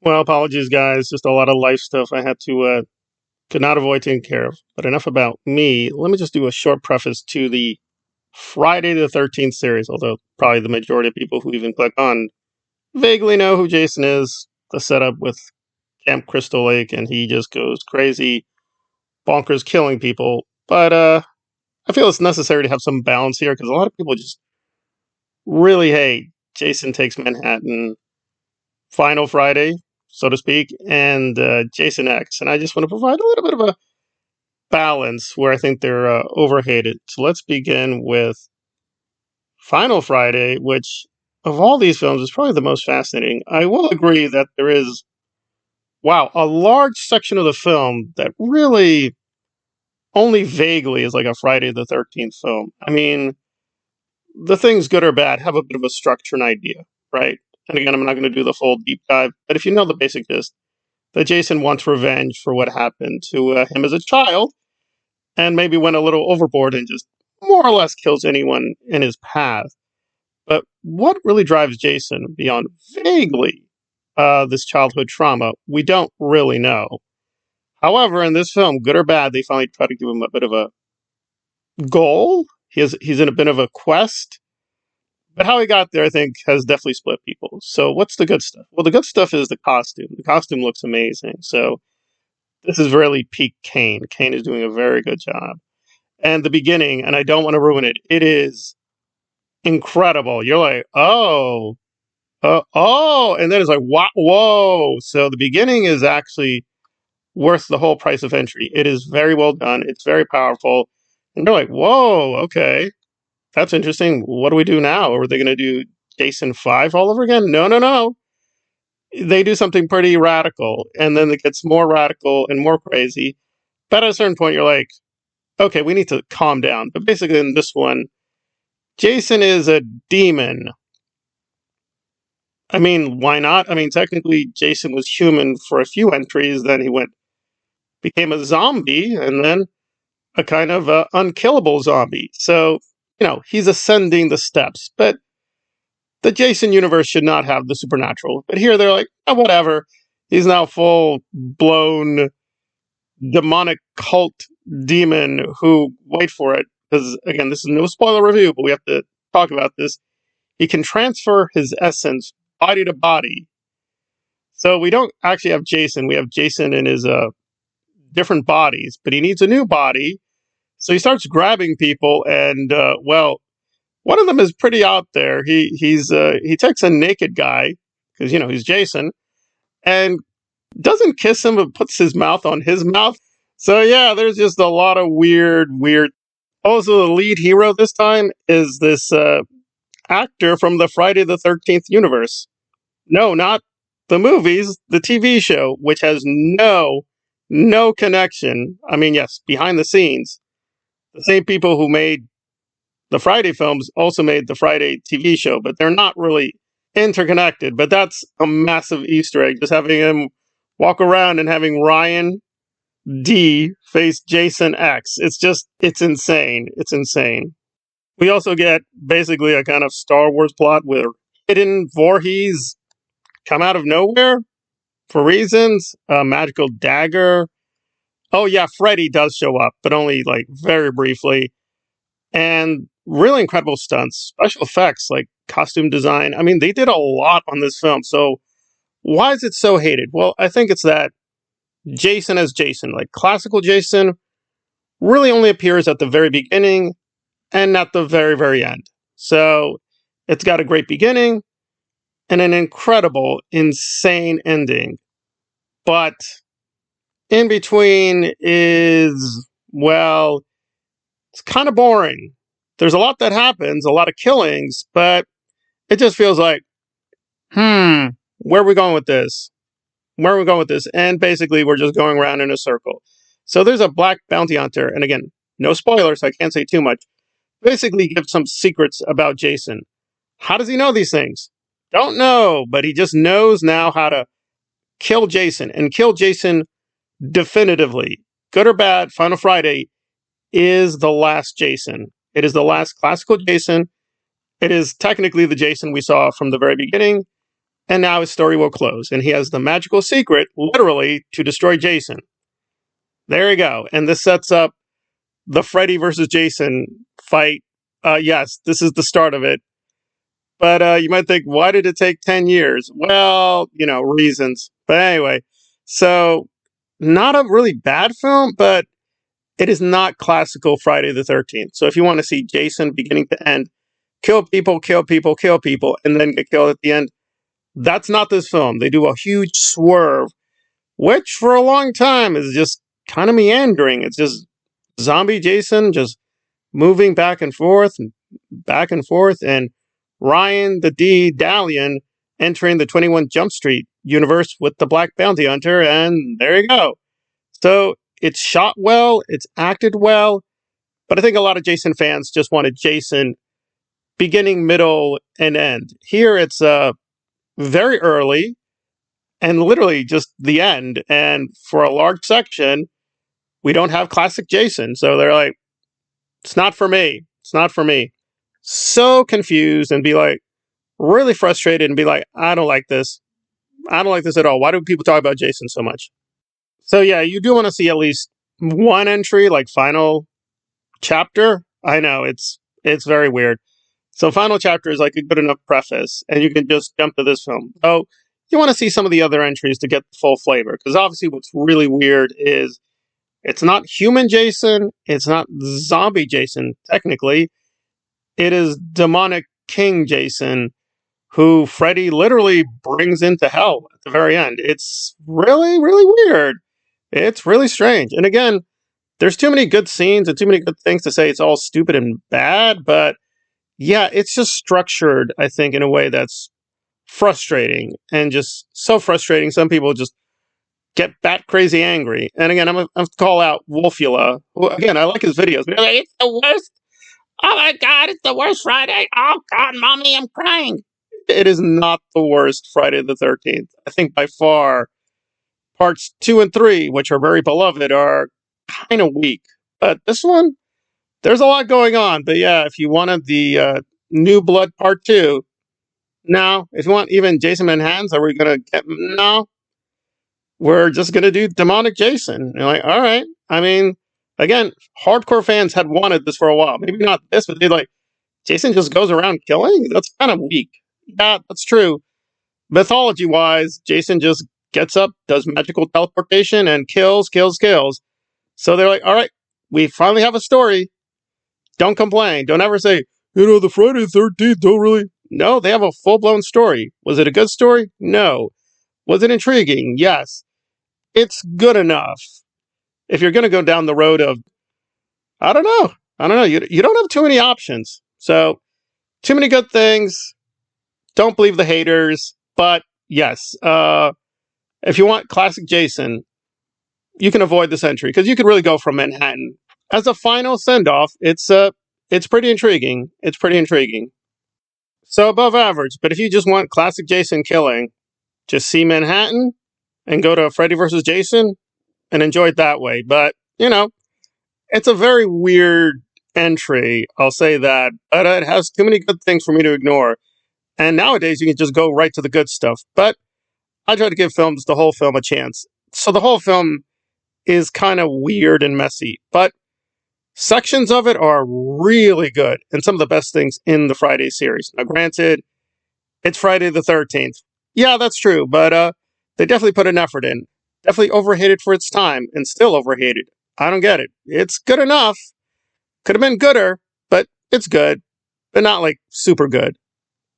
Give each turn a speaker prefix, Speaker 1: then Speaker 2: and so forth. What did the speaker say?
Speaker 1: Well, apologies, guys. Just a lot of life stuff I had to could not avoid taking care of. But enough about me. Let me just do a short preface to the Friday the 13th series. Although probably the majority of people who even click on vaguely know who Jason is. The setup with Camp Crystal Lake, and he just goes crazy, bonkers, killing people. But I feel it's necessary to have some balance here because a lot of people just really hate Jason Takes Manhattan, Final Friday, so to speak, and Jason X. And I just want to provide a little bit of a balance where I think they're overhated. So let's begin with Final Friday, which of all these films is probably the most fascinating. I will agree that there is, wow, a large section of the film that really only vaguely is like a Friday the 13th film. I mean, the things, good or bad, have a bit of a structure and idea, right? And again, I'm not going to do the full deep dive, but if you know the basic gist, that Jason wants revenge for what happened to him as a child, and maybe went a little overboard and just more or less kills anyone in his path. But what really drives Jason beyond vaguely this childhood trauma, we don't really know. However, in this film, good or bad, they finally try to give him a bit of a goal. He's in a bit of a quest. But how he got there, I think, has definitely split people. So what's the good stuff? Well, the good stuff is the costume. The costume looks amazing. So this is really peak Kane. Kane is doing a very good job. And the beginning, and I don't want to ruin it, it is incredible. You're like, oh, and then it's like, wow, whoa. So the beginning is actually worth the whole price of entry. It is very well done. It's very powerful. And they're like, whoa, okay, that's interesting. What do we do now? Are they going to do Jason 5 all over again? No, no, no. They do something pretty radical. And then it gets more radical and more crazy. But at a certain point, you're like, okay, we need to calm down. But basically, in this one, Jason is a demon. I mean, why not? I mean, technically, Jason was human for a few entries. Then he became a zombie, and then a kind of unkillable zombie. So, he's ascending the steps. But the Jason universe should not have the supernatural. But here they're like, oh, whatever. He's now full blown demonic cult demon who, wait for it, because again, this is no spoiler review, but we have to talk about this. He can transfer his essence body to body. So we don't actually have Jason. We have Jason in his different bodies, but he needs a new body. So he starts grabbing people, and well, one of them is pretty out there. He takes a naked guy because he's Jason, and doesn't kiss him, but puts his mouth on his mouth. So yeah, there's just a lot of weird. Also, the lead hero this time is this actor from the Friday the 13th universe. No, not the movies, the TV show, which has no connection. I mean, yes, behind the scenes, the same people who made the Friday films also made the Friday TV show, but they're not really interconnected. But that's a massive Easter egg, just having him walk around and having Ryan D face Jason X. It's insane. It's insane. We also get basically a kind of Star Wars plot where hidden Voorhees come out of nowhere for reasons. A magical dagger. Oh yeah, Freddy does show up, but only like very briefly. And really incredible stunts, special effects, like costume design. I mean, they did a lot on this film. So why is it so hated? Well, I think it's that Jason as Jason, like classical Jason, really only appears at the very beginning and at the very, very end. So it's got a great beginning and an incredible, insane ending. But in between is, well, it's kind of boring. There's a lot that happens, a lot of killings, but it just feels like, where are we going with this? Where are we going with this? And basically, we're just going around in a circle. So there's a black bounty hunter, and again, no spoilers, so I can't say too much. Basically, gives some secrets about Jason. How does he know these things? Don't know, but he just knows now how to kill Jason and kill Jason definitively. Good or bad, Final Friday is the last Jason. It is the last classical Jason. It is technically the Jason we saw from the very beginning, and now his story will close. And he has the magical secret, literally, to destroy Jason. There you go. And this sets up the Freddy versus Jason fight. Yes, this is the start of it. But you might think, why did it take 10 years? Well, reasons. But anyway, so not a really bad film, but it is not classical Friday the 13th. So if you want to see Jason beginning to end, kill people, kill people, kill people, and then get killed at the end, that's not this film. They do a huge swerve, which for a long time is just kind of meandering. It's just zombie Jason just moving back and forth, and Ryan the D. Dalian entering the 21 Jump Street universe with the Black Bounty Hunter, and there you go. So it's shot well, it's acted well, but I think a lot of Jason fans just wanted Jason beginning, middle, and end. Here it's very early and literally just the end, and for a large section, we don't have classic Jason, so they're like, it's not for me. It's not for me. So confused and be like, really frustrated and be like, I don't like this. I don't like this at all. Why do people talk about Jason so much? So yeah, you do want to see at least one entry, like final chapter. I know it's very weird. So final chapter is like a good enough preface, and you can just jump to this film. Oh, you want to see some of the other entries to get the full flavor, because obviously what's really weird is it's not human Jason, it's not zombie Jason, technically. It is demonic King Jason, who Freddy literally brings into hell at the very end. It's really, really weird. It's really strange. And again, there's too many good scenes and too many good things to say it's all stupid and bad, but yeah, it's just structured, I think, in a way that's frustrating, and just so frustrating. Some people just get bat crazy angry. And again, I'm going to call out Wolfula, who, again, I like his videos. But like, it's the worst. Oh my God, it's the worst Friday. Oh God, mommy, I'm crying. It is not the worst Friday the 13th. I think by far, parts 2 and 3, which are very beloved, are kind of weak. But this one, there's a lot going on. But yeah, if you wanted the New Blood Part 2, no. If you want even Jason Manhattan's, are we going to get... No. We're just going to do Demonic Jason. You're like, all right. I mean, again, hardcore fans had wanted this for a while. Maybe not this, but they're like, Jason just goes around killing? That's kind of weak. Yeah, that's true. Mythology-wise, Jason just gets up, does magical teleportation, and kills. So they're like, all right, we finally have a story. Don't complain. Don't ever say, the Friday the 13th don't really... No, they have a full-blown story. Was it a good story? No. Was it intriguing? Yes. It's good enough. If you're going to go down the road of, I don't know. You don't have too many options. So, too many good things. Don't believe the haters. But yes, if you want classic Jason, you can avoid this entry, because you could really go from Manhattan. As a final send-off, it's pretty intriguing. It's pretty intriguing. So above average. But if you just want classic Jason killing, just see Manhattan and go to Freddy vs. Jason and enjoy it that way. But, it's a very weird entry, I'll say that. But it has too many good things for me to ignore. And nowadays, you can just go right to the good stuff. But I try to give the whole film a chance. So the whole film is kind of weird and messy. But sections of it are really good, and some of the best things in the Friday series. Now, granted, it's Friday the 13th. Yeah, that's true, but they definitely put an effort in. Definitely overhated for its time, and still overhated. I don't get it. It's good enough. Could have been gooder, but it's good. But not, like, super good.